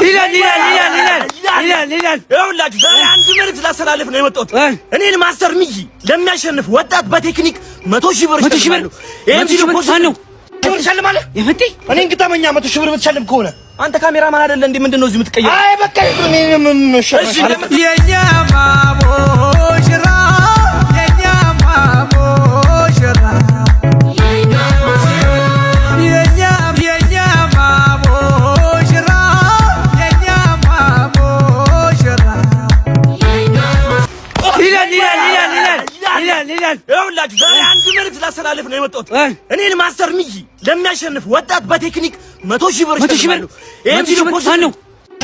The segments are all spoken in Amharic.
ይላል ይኸውላችሁ ዛሬ አንድ መልዕክት ላስተላልፍ ነው የመጣሁት። እኔን ማስተር ሚኪ ለሚያሸንፍ ወጣት በቴክኒክ 100,000 ብር እሸልማለሁ። ይሄን ቪዲዮ ፖስት ነው ትሸልማለህ። የፈቴ እኔን ግጠመኛ 100,000 ብር ብትሸልም ከሆነ አንተ ካሜራማን አይደለ እንዴ? ምንድነው እዚህ የምትቀየው? አይ በቃ እኔ ምን ሸልም የኛ ማቦሽራ የኛ ማቦሽራ ይኸውላችሁ ዛሬ አንድ መልዕክት ላስተላልፍ ነው የመጣሁት። እኔን ማስተር ሚኪ ለሚያሸንፍ ወጣት በቴክኒክ 100,000 ብር እሸልማለሁ። ይሄን ቪዲዮ ፖስት ነው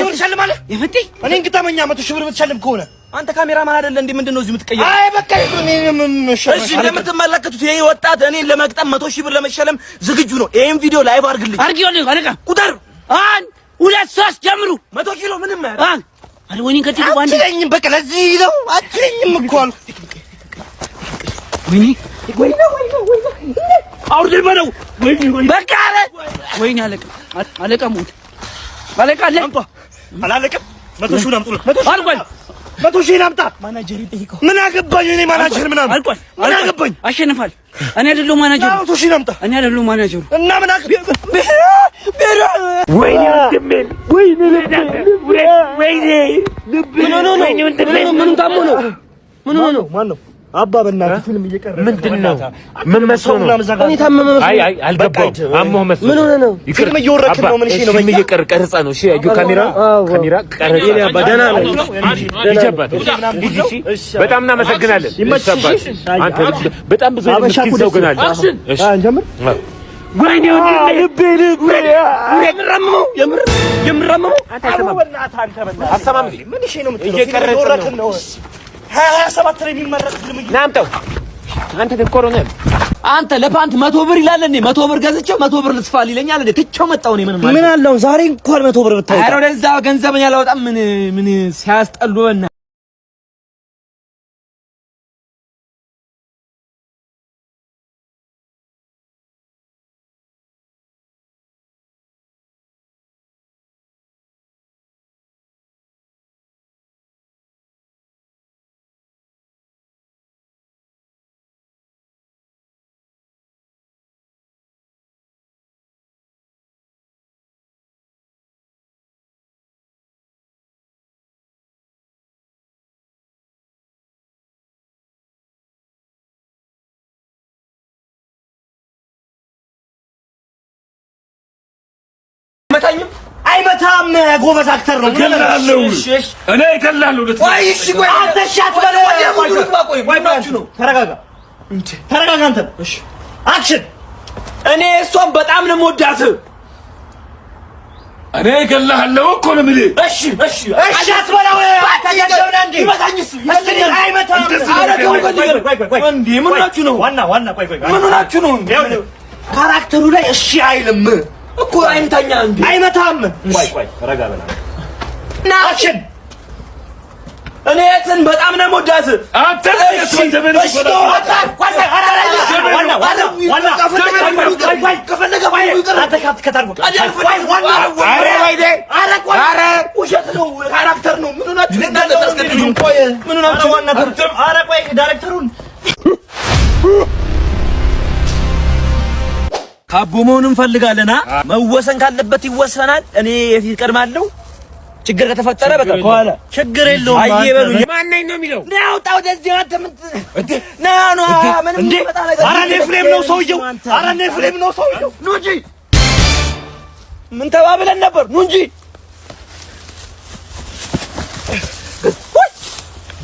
ትሸልማለህ። የፈቴ እኔን ግጠመኛ 100,000 ብር ብትሸልም ከሆነ አንተ ካሜራማን አይደለ እንዴ? ምንድነው እዚህ የምትቀየው? አይ በቃ እኔ ምን ሸልም። እሺ እንደምትመለከቱት ይሄ ወጣት እኔን ለመግጠም 100,000 ብር ለመሸለም ዝግጁ ነው። ይሄን ቪዲዮ ላይቭ አድርግልኝ። አድርጊልኝ አለቃ። ቁጥር 1 2 3 ጀምሩ። 100 ኪሎ ምንም አይደል? አልወይኒ ከትይ ባንዲ አትለኝም። በቃ ለዚህ ነው አትለኝም እኮ አልኩ። ወይኔ አውርድ በለው። በቃ አለ ወይኔ አለቃ ሞት አለቃ አለ አላለቀም። 100,000 አምጡ። 100,000 አምጣ። ማናጀር ይጠይቀው። ምን አገባኝ እኔ ማናጀር ምናምን አልቋል። ምን አገባኝ? አሸንፋል። እኔ አይደለሁ ማናጀሩ። 100,000 አምጣ። እኔ አይደለሁ ማናጀሩ እና ምን አገባኝ? ወይኔ ወንድሜን ወይኔ ምን ታሞ ነው? ምን ሆኖ ማን ነው? አባ በእናትህ ፊልም እየቀረ ምንድነው? ምን መስሎ ነው? እኔ ታመመ መስሎ። አይ አልገባም። አሞህ መስሎ። ምን ሆነ ነው? ፊልም እየወረድክ ነው? ምን እሺ ነው? ፊልም እየቀረ ቀረጻ ነው። እሺ አዩ ካሜራ ቀረጻ። እኔ አባ ደህና ነው። ይጀባት እሺ። በጣም እናመሰግናለን። ይመችሽ። አንተ በጣም ብዙ ምስኪን ሰው ግን አለ። እሺ እንጀምር። ወይኔ የምረመው አንተ አሰማም ምን እሺ ነው የምትለው? እየቀረጽ ነው 27 ላይ የሚመረጥ ፊልም ናምጣው። አንተ ደኮሮ ነህ አንተ። ለፓንት 100 ብር ይላል እንዴ? 100 ብር ገዝቼው 100 ብር ልስፋል ይለኛል እንዴ? ትቼው መጣሁ እኔ። ምን አለው ዛሬ እንኳን 100 ብር ብታወጣ። አረ ወደዛ ገንዘብን ያላወጣም። ምን ሲያስጠሉ በእና አይመታኝም። አይመታም። ጎበዝ አክተር ነው። ገላለው እኔ ገላለው። ወይ እሺ ቆይ አንተ ሻት በለው። ወይ ነው። ተረጋጋ እንዴ ተረጋጋ አንተ። እሺ አክሽን። እኔ እሷን በጣም ነው የምወዳት። እኔ ገላለው እኮ ነው የምልህ። እሺ ሻት በለው። አታያጀውና እንዴ ይመታኝስ? አይመታም። አረጋው እንዴ ምን ሆናችሁ ነው? ዋና ቆይ ምን ሆናችሁ ነው? ካራክተሩ ላይ እሺ አይልም እኮ አይንተኛ እንዴ አይመታም። ቆይ ረጋ በላ እና አክሽን። እኔ እትን በጣም ነው የምወዳት። አንተ እሱን ተበል ካቦ መሆኑን ፈልጋለና መወሰን ካለበት ይወሰናል። እኔ የፊት ቀድማለሁ። ችግር ከተፈጠረ በቃ ከኋላ ችግር የለውም። አይበሉኝ። ማን ነኝ ነው የሚለው? ና አውጣ ወደዚህ። አንተ ምን ና ምንም ይመጣ ነገር። ኧረ ኔፍሌም ነው ሰውየው። ኧረ ኔፍሌም ነው ሰውየው። ኑ እንጂ ምን ተባብለን ነበር? ኑ እንጂ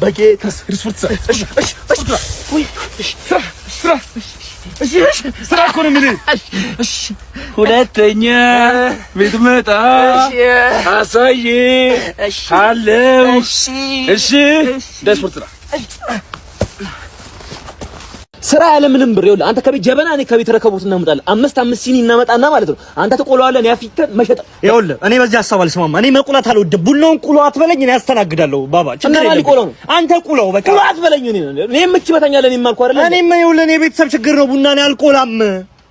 በጌታ ሪስፖርት። ስራ እኮ ነው የምልህ። ሁለተኛ ቤት መጣ አሳይ አለው። እሺ ዳስፖርት ስራ ያለ ምንም ብር ይኸውልህ። አንተ ከቤት ጀበና እኔ ከቤት ረከቦት እናመጣለን። 5 ሲኒ እናመጣና ማለት ነው። አንተ ተቆላዋለህ፣ እኔ አፍይተን መሸጥ። ይኸውልህ እኔ በዚህ ሀሳብ አልስማማም። እኔ መቁላት አልወድም። ቡናውን ቁሎ አትበለኝ፣ እኔ ያስተናግዳለሁ። ባባ ችግር የለም። አንተ ቁላው በቃ ቁሎ አትበለኝ። እኔ ምች በታኛለህ። እኔ ማልኩ አይደል? እኔም ይኸውልህ እኔ ቤተሰብ ችግር ነው። ቡና እኔ አልቆላም።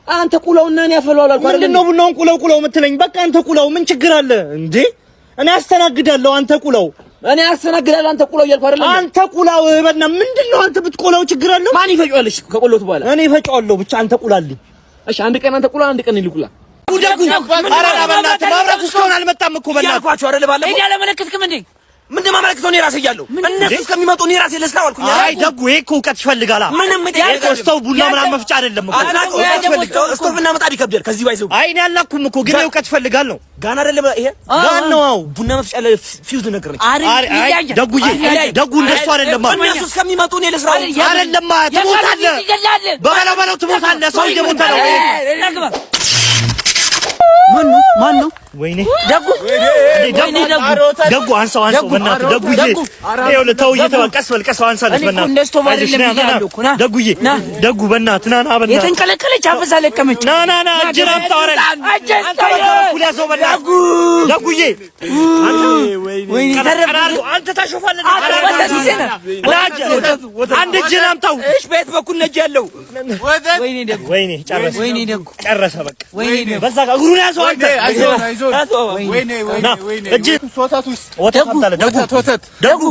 አንተ ቁላውና እኔ አፈላው አላልኩ አይደል? ምንድን ነው ቡናውን ቁላው የምትለኝ? በቃ አንተ ቁላው ምን ችግር አለ እንዴ? እኔ አስተናግዳለሁ አንተ ቁላው እኔ አስተናግዳለሁ አንተ ቁላው እያልኩ አይደለም አንተ ቁላው በእና ምንድነው አንተ ብትቆላው ችግር አለው ማን ይፈጫዋልሽ ከቆሎቱ በኋላ እኔ እፈጫዋለሁ ብቻ አንተ ቁላልኝ እሺ አንድ ቀን አንተ ቁላ አንድ ቀን ይልቁላ ጉዳጉ አረና በእናትህ ማብራት እስካሁን አልመጣም እኮ በእናትህ ያልኳችሁ አይደል ባለፈው እኔ አለመለከትክም እንዴ ምንድን ማመለከተው እኔ ራሴ እያለሁ እነሱ እስከሚመጡ እኔ ራሴ ለስራው አልኩኝ አይ ደጉ ይሄ እኮ እውቀት ይፈልጋል ምንም ስቶቭ ቡና ምናምን መፍጫ አይደለም እኮ ስቶቭ እና ምጣድ ይከብዳል ከዚህ ባይዘው አይ እኔ አላኩም እኮ ግን እውቀት ይፈልጋል ነው ጋና አይደለም ይሄ ጋና ነው ቡና መፍጫ ለፊውዝ ነገር ነው አይ ደጉዬ ደጉ እንደሱ አይደለም እነሱ እስከሚመጡ እኔ ለስራው አይደለም ትሞታለህ በበለው ትሞታለህ ሰው እየሞተ ነው ማን ነው ወይኔ ደጉ አንሳው በእናትህ ደጉዬ ይኸውልህ ተው እየተባቀስ በልቀስ አንሳለች በእናትህ ደጉዬ ደጉ በእናትህ ና በእናትህ የተንቀለቀለች አፈዛ ለቀመች ና እጅን አምጣው ያዘው በእናትህ ደጉዬ አንተ ታሾፋለህ አንድ እጅን አምጣው እሺ በየት በኩል ነጅ ያለው ወይኔ ጨረሰ በቃ በዛ ጋር እግሩን ያዘው አንተ ወይኔ እጅ ሶታቱስ ወተት ደጉ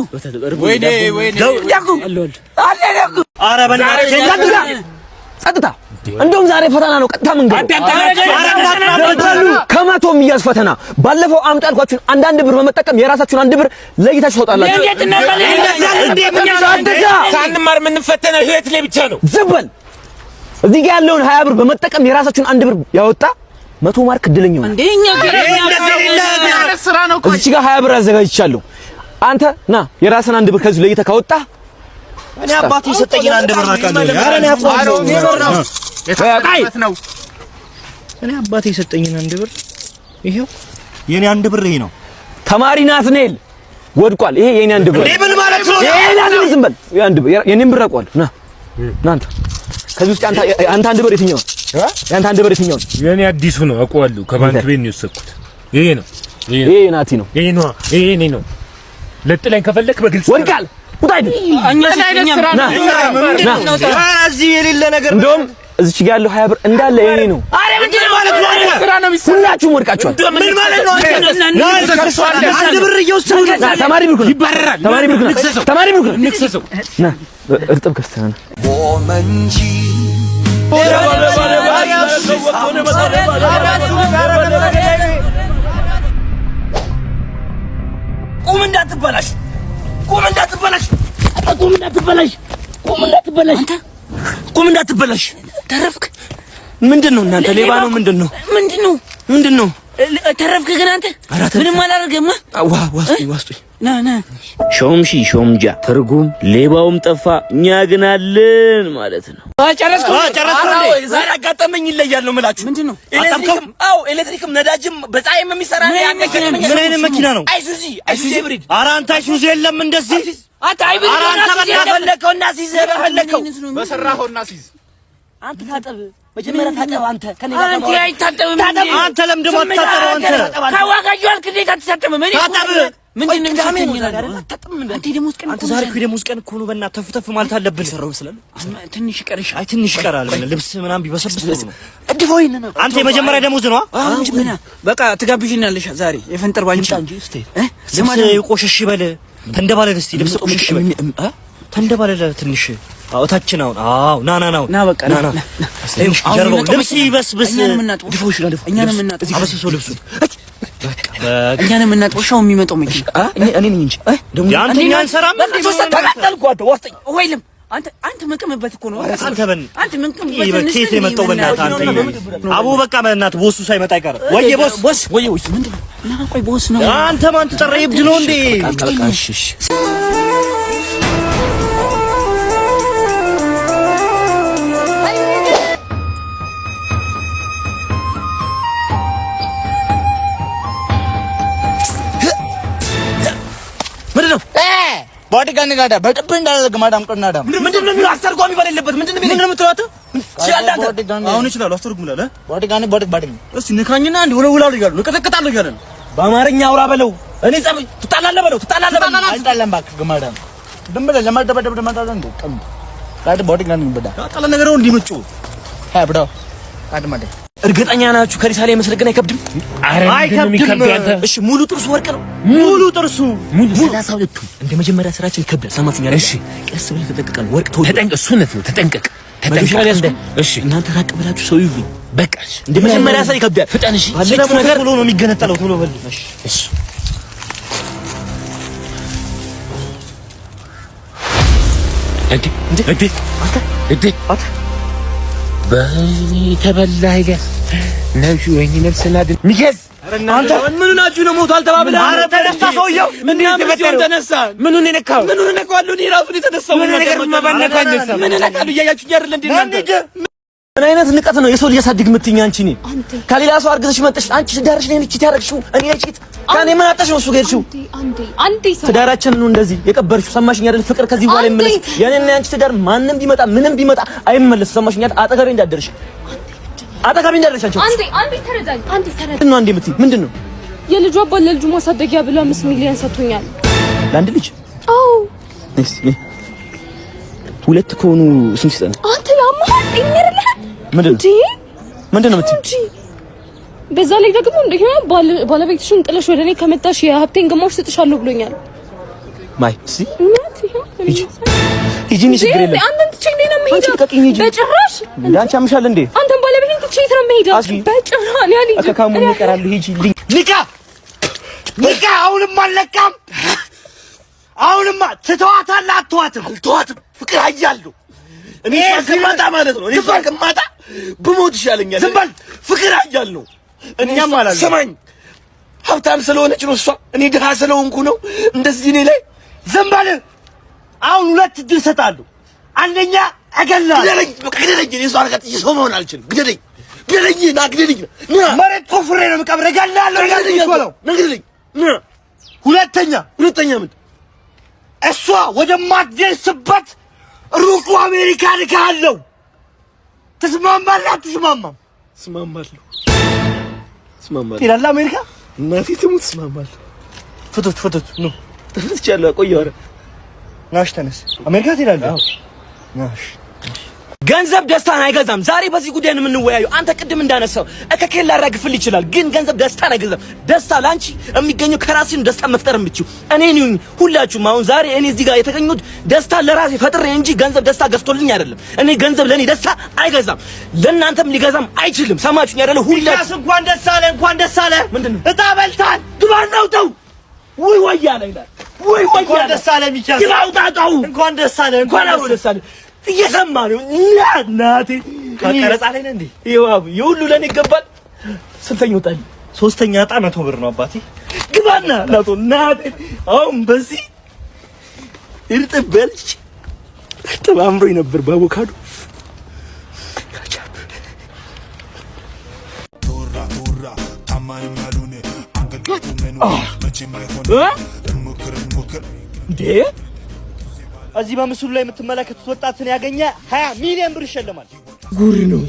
ኧረ በእናትህ ጸጥታ እንደውም ዛሬ ፈተና ነው ቀጥታ መንገድ ከመቶ የሚያዝ ፈተና ባለፈው አምጡ ያልኳችሁን አንዳንድ ብር በመጠቀም የራሳችሁን አንድ ብር ለይታችሁ ታውጣላችሁ ሳንማር የምንፈተነው ህይወት ላይ ብቻ ነው ዝም በል እዚህ ጋር ያለውን 20 ብር በመጠቀም የራሳችሁን አንድ ብር ያወጣ 100 ማርክ እድለኛው እንደኛ ስራ ነው እዚህ ጋር 20 ብር አዘጋጅቻለሁ አንተ ና የራስን አንድ ብር ከዚህ ለይተህ ካወጣ እኔ አባቴ የሰጠኝን አንድ ብር አውቃለሁ ኧረ እኔ አባቴ የሰጠኝን አንድ ብር ይሄው የኔ አንድ ብር ይሄ ነው ተማሪ ናትኔል ወድቋል ይሄ የኔ አንድ ብር ምን ማለት ነው የኔ አንድ ብር ዝም በል የአንድ ብር የኔን ብር አውቀዋለሁ ና አንተ ከዚህ ውስጥ አንተ አንድ ብር የትኛው ያንተ አንድ ብር የትኛው የኔ አዲሱ ነው አውቀዋለሁ ከባንክ ቤት ነው የወሰድኩት ይሄ ነው ይሄ ናቲ ነው ይሄ ነው ለጥለኝ ከፈለክ በግልጽ ወድቃል ውጣይ እዚህ የሌለ ነገር እንደውም እዚች ጋር ያለው 20 ብር እንዳለ የኔ ነው አረ ምንድን ነው ማለት ነው ስራ ነው ሁላችሁም ወድቃችኋል ምን ማለት ነው አንድ ብር እየወሰድክ ተማሪ ብር ነው ይባረራል ተማሪ ብር ነው ንክሰሰው ና እርጥብ ከስተና ወመንጂ ቁም እንዳትበላሽ ተረፍክ ምንድነው እናንተ ሌባ ነው ምንድነው ተረፍክ ግን አንተ ምንም አላደረገም ዋስጡኝ ና ሾምሺ ሾምጃ ትርጉም ሌባውም ጠፋ እኛ ግን አለን ማለት ነው ጨረስኩ ዛሬ አጋጠመኝ ይለያል ነው የምላችሁ ምንድነው ኤሌክትሪክም ነዳጅም በፀሐይም የሚሰራ ምን አይነት መኪና ነው አይሱዚ ብሪድ ኧረ አንተ አይሱዚ የለም እንደዚህ አንተ አይብሪድ ፈለከውና ሲዘራ ፈለከው በሰራኸውና ሲዝ አንተ ታጠብ መጀመሪያ ታጠብ አንተ ከኔ ጋር አንተ አይታጠብም አንተ ለምን ደሞ አትታጠበው አንተ ካዋጋጁ አልክ እንዴት አትታጠብም እኔ ታጠብ ምንድነው አንተ ደሞዝ ቀን አንተ ዛሬ ደሞዝ ቀን እኮ ነው በእናትህ ተፍ ማለት አለብን ሰራው ስላለ ትንሽ ይቀርሽ አይ ትንሽ ይቀራል ልብስ ምናምን ቢበሰብስ ነው እድፎይ ነው አንተ የመጀመሪያ ደሞዝ ነው በቃ ትጋብዥናለሽ ዛሬ የፈንጠር ባንጫ እንጂ እስቲ ልብስ ይቆሽሽ ይበል ተንደባለል እስቲ ልብስ ቆሽሽ ይበል ተንደባለል ትንሽ አውታችን አዎ ና በቃ ና ጀርባው ልብስ ይበስብስ ድፎሽ ነው እኛንም እናጥብ አበስብሰው ልብሱ እኛንም የምናጥበው ሻው የሚመጣው መኪና እኔ ነኝ እንጂ ደግሞ አንተ እኛን ሰራም ተቃጠልኩ አንተ ወስጠኝ ወይልም አንተ መቀመበት እኮ ነው አንተ መቀመበት ከየት የመጣው በእናትህ አንተ አቡ በቃ በእናትህ ቦሱ ሳይመጣ አይቀርም ወይ ቦስ ምንድን ነው ና ቆይ ቦስ ነው አንተ ማን ተጠራ ይብድ ነው እንዴ እሺ ቦዲጋን ጋዳ በጥብ እንዳደረገ ማዳም ቆናዳ ምንድነው አስተርጓሚ በሌለበት ምንድነው የምትለው ሲያዳንተ አሁን ይችላል አስተርጉምላለ ቦዲጋን ቦዲጋን እስቲ ንካኝና አንድ ወለውላሉ ይላሉ ንቀጠቀጣሉ ይላሉ በአማርኛ አውራ በለው እኔ ጸብ ትጣላለህ በለው አይጣላም ባክ ግማዳም ደምበለ ለማደበደብ ደማዳም እንደ ቀም ጋድ ቦዲጋን በዳ ታጣለ ነገር ነው እንዲመጩ ሀ ብዶ አድማደ እርግጠኛ ናችሁ ከሪሳ ላይ መስረቅ ግን አይከብድም? አይከብድም። እሺ ሙሉ ጥርሱ ወርቅ ነው። ሙሉ ጥርሱ ሙሉ 32ቱ እንደ መጀመሪያ ስራችን ይከብዳል። ሰማችሁኝ አይደል? እሺ ቀስ ብለህ ተጠንቀቀን። ወርቅ ተጠንቀቅ። እሱነት ነው። ተጠንቀቅ። እሺ እናንተ ራቅ ብላችሁ ሰው ይሁን። በቃ እሺ እንደ መጀመሪያ ስራ ይከብዳል። ፍጠን። እሺ ባለፈው ነገር ቶሎ ነው የሚገነጠለው። ቶሎ በል። እሺ እንዴ በተበላ አይደል ነብዩ ወይኔ ነፍስና ድን ሚገዝ አንተ ምን ናችሁ ነው ሞቷል ተባብለህ? ኧረ ተነሳ ሰውየው። ምን ተነሳ? ምኑን ነካው? ምኑን ነካው? እኔ ራሱ የተነሳው ምን ነገር ማባነካኝ ነው? ምን ነካሉ? እያያችሁኝ አይደል እንዴ እናንተ? ምን አይነት ንቀት ነው የሰው ልጅ ያሳድግ የምትይኝ አንቺ? እኔ ከሌላ ሰው አርግዘሽ መጥተሽ አንቺ ትዳርሽ ላይ ልጅ ታረግሽው እኔ ልጅ ከኔ ምን አጣሽ ነው እሱ ሄድሽው? አንዴ ትዳራችን ነው እንደዚህ የቀበርሽው። ሰማሽኝ አይደል? ፍቅር ከዚህ በኋላ ይመለስ። የኔና አንቺ ትዳር ማንንም ቢመጣ ምንም ቢመጣ አይመለስ። ሰማሽኝ አይደል? አጠገቤ እንዳደርሽ አጠገቤ እንዳደርሽ አንዴ ተረዳኝ። አንዴ የምትይኝ ምንድን ነው? የልጁ አባት ለልጁ ማሳደጊያ ብሎ 5 ሚሊዮን ሰጥቶኛል። ለአንድ ልጅ? አዎ። ሁለት ከሆኑ ስንት ይሰጣል? አንተ ያማል እንርልህ ምንድን ነው የምትይኝ? በዛ ላይ ደግሞ እንደሆነ ባለቤትሽን ጥለሽ ወደ እኔ ከመጣሽ የሀብቴን ግማሽ ሰጥሻለሁ ብሎኛል። ማይ እስቲ ሂጂ ችግር የለም። አንተን ትቼ እንዴት ነው የምሄደው? በጭራሽ እንዳንቺ አምሻል እንዴ? አንተን ባለቤቴን ትቼ የት ነው የምሄደው? በጭራሽ ያሊ አከካሙ ይቀራል። ሂጂ ኒካ አሁንም አልለቃም። አሁንማ ትተዋታለህ? አትተዋትም? አልተዋትም። ፍቅር አያለሁ እኔ ከማጣ ማለት ነው። እኔ ከማጣ ብሞት ይሻለኛል። ዝም በል። ፍቅር አያለሁ። እኛም አላለ ሰማኝ። ሀብታም ስለሆነች ነው እሷ፣ እኔ ድሃ ስለሆንኩ ነው እንደዚህ እኔ ላይ። ዝም በል። አሁን ሁለት እድል እሰጥሃለሁ። አንደኛ እገላለሁ። ግደለኝ። እኔ እሷ አርጋት ሰው መሆን አልችልም። ግደለኝ። ግደለኝ። መሬት ቆፍሬ ነው የምቀብረው። እገላለሁ። ግደለኝ። ሁለተኛ ምን? እሷ ወደማትደርስበት ሩቁ አሜሪካ ልካለሁ። ትስማማለህ? አትስማማም? እስማማለሁ። ትሄዳለህ አሜሪካ? እናቴ ትሙት እስማማለሁ። ፍቱት ነው ተፈትቻለሁ። ቆየሁ። ኧረ ናሽ ተነስ። አሜሪካ ትሄዳለህ? ናሽ ገንዘብ ደስታን አይገዛም። ዛሬ በዚህ ጉዳይ ነው የምንወያየው። አንተ ቅድም እንዳነሳው እከኬል ላራግፍል ይችላል፣ ግን ገንዘብ ደስታን አይገዛም። ደስታ ላንቺ የሚገኘው ከራስህ ነው። ደስታ መፍጠር የምትችይው እኔ ነኝ። ሁላችሁም አሁን ዛሬ እኔ እዚህ ጋር የተገኙት ደስታ ለራሴ ፈጥሬ እንጂ ገንዘብ ደስታ ገዝቶልኝ አይደለም። እኔ ገንዘብ ለኔ ደስታ አይገዛም፣ ለእናንተም ሊገዛም አይችልም። ሰማችሁኝ አይደለ? ሁላችሁ እንኳን ደስ አለ። ምንድን ነው እጣ በልታል። ግባን ነው ተው። ወይ ወያለ ይላል። ወይ እንኳን ደስ አለ ሚቻል። ግባው ታጣው። እንኳን ደስ አለ። ደስ አለ። እየሰማ ነው እናቴ። ከቀረጻ ላይ ነህ እንዴ? ይዋብ የሁሉ ለኔ ይገባል። ስንተኛ ወጣኝ? ሶስተኛ እጣ 100 ብር ነው አባቴ። ግባና እናቴ። አሁን በዚህ እርጥብ በልቼ እርጥብ አምሮኝ ነበር በአቮካዶ እንዴ እዚህ በምስሉ ላይ የምትመለከቱት ወጣትን ያገኘ 20 ሚሊዮን ብር ይሸለማል። ጉር ነው።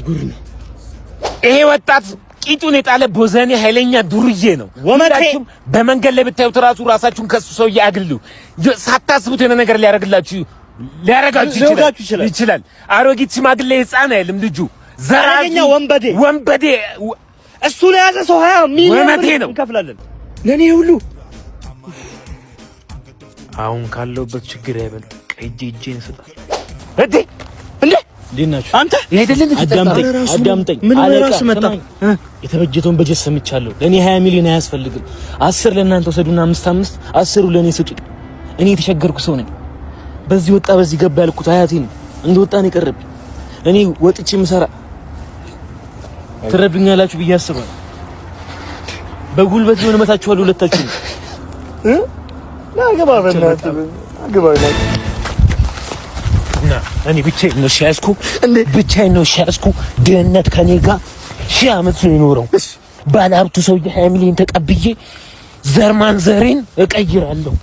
ይሄ ወጣት ቂጡን የጣለ ቦዘኔ ኃይለኛ ዱርዬ ነው። ወመታችሁም በመንገድ ላይ ብታዩት ራሳችሁን ከሱ ሰውዬ አግሉ። ሳታስቡት የሆነ ነገር ሊያረጋችሁ ይችላል። አሮጊት ሽማግሌ ህፃን አይልም ልጁ። ዘራኛ ወንበዴ እሱ ላይ ያዘ ሰው 20 ሚሊዮን ብር እንከፍላለን። ለኔ ሁሉ አሁን ካለውበት ችግር አይበልጥ። እጄን ሰጣል እንዴ ናችሁ አንተ? አዳምጠኝ። ምን ራሱ መጣ? የተበጀተውን በጀት ሰምቻለሁ። ለኔ 20 ሚሊዮን አያስፈልግም። 10 ለእናንተ ወሰዱና 5 10ሩ ለኔ ስጡ። እኔ የተቸገርኩ ሰው ነኝ። በዚህ ወጣ በዚህ ገባ ያልኩት አያቴ ነው። እንደወጣ ነው የቀረብኝ። እኔ ወጥቼ ምሰራ ትረዱኛላችሁ ብዬ አስባለሁ። በጉልበት ቢሆን እመታችኋለሁ ሁለታችሁ። እኔ ብቻዬን ነው ሻስኩ። ድህነት ከኔ ጋር 1000 ዓመት ነው የኖረው። ባለሀብቱ ሰውዬ 20 ሚሊዮን ተቀብዬ ዘርማን ዘሬን እቀይራለሁ።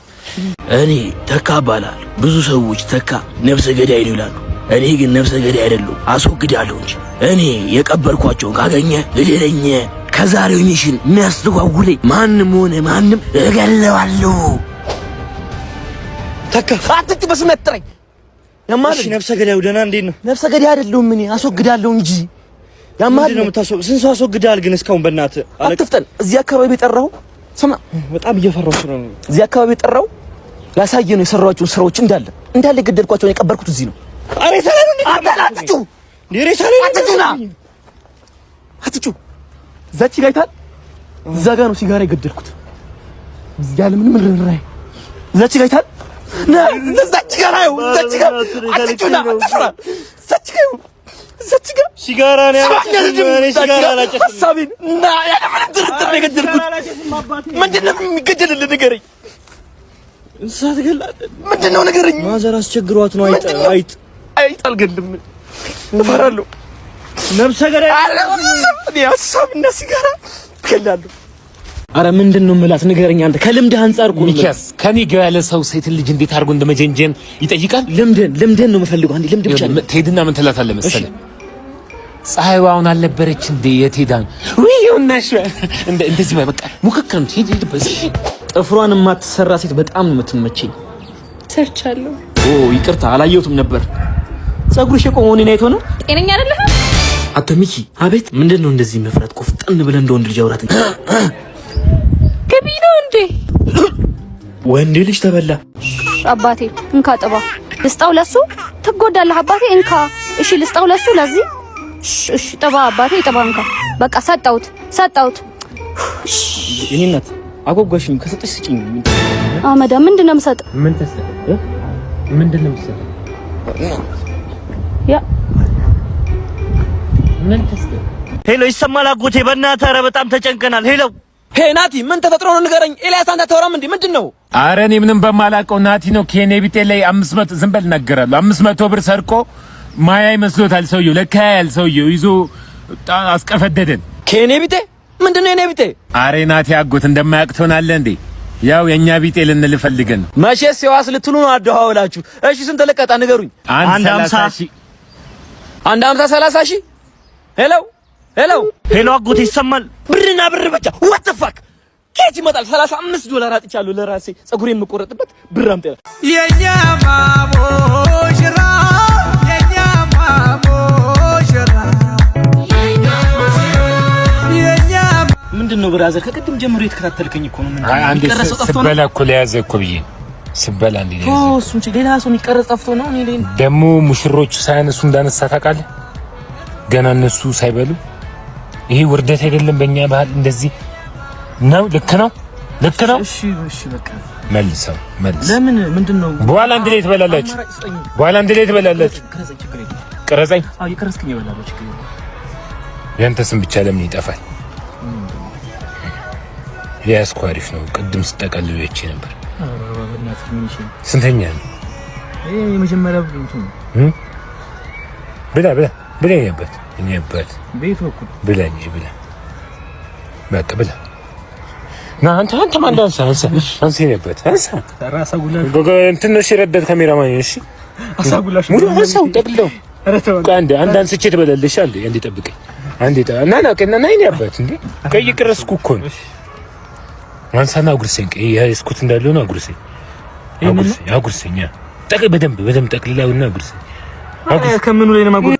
እኔ ተካ እባላለሁ። ብዙ ሰዎች ተካ ነፍሰ ገዳይ ነው ይላሉ። እኔ ግን ነፍሰ ገዳይ አይደለሁ፣ አስወግዳለሁ እንጂ። እኔ የቀበርኳቸውን ካገኘ እገለኝ። ከዛሬው ሚሽን የሚያስተጓጉለኝ ማንም ሆነ ማንም እገለዋለሁ። ተካ አትጭ በስመ ጥረኝ። እሺ ነፍሰ ገዳዩ ደህና እንዴት ነው? ነፍሰ ገዳይ አይደለሁም እኔ አስወግዳለሁ እንጂ። ያማል ነው የምታስወግድ? ስንት ሰው አስወግደሃል ግን እስካሁን? በእናትህ አትፍጠን። እዚህ አካባቢ የጠራው ስማ፣ በጣም እየፈራሁ ነው። እዚህ አካባቢ የጠራው ላሳየ ነው የሰራኋቸውን ስራዎች እንዳለ የገደልኳቸውን የቀበርኩት እዚህ ነው። አሬ ሰላም እንዴ! አታላጥጩ ዲሬ ሰላም አትጩና አትጩ። እዛች ጋር አይታል። እዛ ጋር ነው ሲጋራ የገደልኩት። ያለ ምንም ርህራሄ እዛች ጋር አይታል። እዛች ጋር ነው። እዛች ጋር አትጩና አትፍራ። እዛች ጋር ሲጋራ ነው ያለችው። እኔ ሲጋራ አላጨስም። ሐሳቤን እና ያለ ምንም ድርድር ነው የገደልኩት። ምንድነው የሚገደልልህ ንገረኝ። እንስሳት ገላል ምንድነው ንገረኝ። ማዘር አስቸግሯት ነው። አይጥ አልገልም። እፈራለሁ። ነፍሰ ገዳይ እኔ ሐሳብና ሲጋራ ገላለሁ። አረ ምንድነው የምላት ንገረኝ። አንተ ከልምድህ አንፃር እኮ ሚኪያስ ከኔ ጋር ያለ ሰው ሴት ልጅ እንዴት አድርጎ እንደመጀንጀን ይጠይቃል። ልምድህን ነው የምፈልገው። አንዴ ልምድ ብቻ ትሄድና ምን ትላታለህ መሰለህ? ፀሐይዋ አሁን አልነበረች እንዴ? የት ሄዳ ነው? ወይውናሽ እንደዚህ በቃ ሙክክር ነው። ሄድ በዚህ ጥፍሯን የማትሰራ ሴት በጣም ነው የምትመቸኝ። ሰርቻለሁ። ይቅርታ አላየሁትም ነበር። ፀጉርሽ የቆመው እኔን አይቶ ነው። ጤነኛ አይደለህ አንተ ሚኪ። አቤት። ምንድነው እንደዚህ መፍራት? ቆፍጠን ብለህ እንደ ወንድ ልጅ አውራት። ገቢ ነው እንዴ? ወንድ ልጅ ተበላ። አባቴ እንካ ጥባ። ልስጣው ለሱ ትጎዳለህ አባቴ። እንካ እሺ፣ ልስጣው ለሱ ለዚህ እሺ፣ ጥባ አባቴ ጥባ። እንካ በቃ ሰጣሁት። የኔ እናት አጓጓሽኝ። ከሰጠሽ ስጪኝ። አመዳ ምንድነው የምሰጥ? ምን ተሰጠ? ምንድነው የምሰጥ? ያ ምን ተሰጠ? ሄሎ፣ ይሰማል አጎቴ? በእናትህ ኧረ በጣም ተጨንቀናል። ሄሎ ናቲ፣ ምን ተፈጥሮ ነው ንገረኝ። ኤልያስ አንተ አታወራም እንዴ? ምንድነው? ኧረ እኔ ምንም በማላውቀው ናቲ ነው ከኔ ቢጤ ላይ 500 ዝም በል እናገራለሁ። 500 ብር ሰርቆ ማያ ይመስሎታል ሰውየው። ለካ ያል ሰውየው ይዞ አስቀፈደደን። ከኔ ቢጤ ምንድነው? የኔ ቢጤ? ኧረ ናቲ አጎት እንደማያውቅ ትሆናለህ እንዴ? ያው የኛ ቢጤ ልንል ፈልገን ነው። መቼስ የዋስ ልትሉ ነው አደዋውላችሁ። እሺ ስንት ለቀጣ ንገሩኝ። 150 ሺህ 30 ሺህ። ሄሎ አጎቴ ይሰማል? ብርና ብር ብቻ what the fuck ከየት ይመጣል? $35 አጥቻለሁ ለራሴ ፀጉሬን የምቆረጥበት ብር አምጣ። የኛ ማሞሽራ ምንድነው ብራዘር? ከቅድም ጀምሮ የተከታተልከኝ እኮ ነው። አይ አንዴ ስበላ እኮ ለያዘ እኮ ብዬ ስበላ እንዴ ነው እሱ እንጂ ሌላ ሰው የሚቀረጽ ጠፍቶ ነው። እኔ ደግሞ ሙሽሮቹ ሳያነሱ እንዳነሳ ታውቃለህ? ገና እነሱ ሳይበሉ። ይሄ ውርደት አይደለም በእኛ ባህል እንደዚህ ነው። ልክ ነው። እሺ በቃ መልሰው ለምን ምንድነው? በኋላ አንድ ላይ ትበላላችሁ። ቀረጸኝ። አዎ ይቀረጽክኝ ይበላል። ችግር ያንተ ስም ብቻ ለምን ይጠፋል? ያስኩ አሪፍ ነው። ቅድም ስጠቀልሉ ይቼ ነበር። ስንተኛ ነው? የመጀመሪያው ነው። ብላ የኔበት ቤት ወኩ ብላ እንጂ በቃ ብላ ና አንተ ማን አንሳ የኔበት ራሳጉላ እንትን ነው ሲረዳት ካሜራማን። እሺ አሳጉላሽ ሙሉ አንሳው ጠቅልለው አንድ አንስቼ ትበላለሽ። አንዴ ጠብቀኝ። እና የኔበት እንዴ ቀይ ቅረስኩ እኮ ነው። አንሳና አጉርሰኝ። ያስኩት እንዳለው ነው። አጉርሰኝ። በደንብ ጠቅልላውና አጉርሰኝ። ከምኑ ላይ ነው ማጉር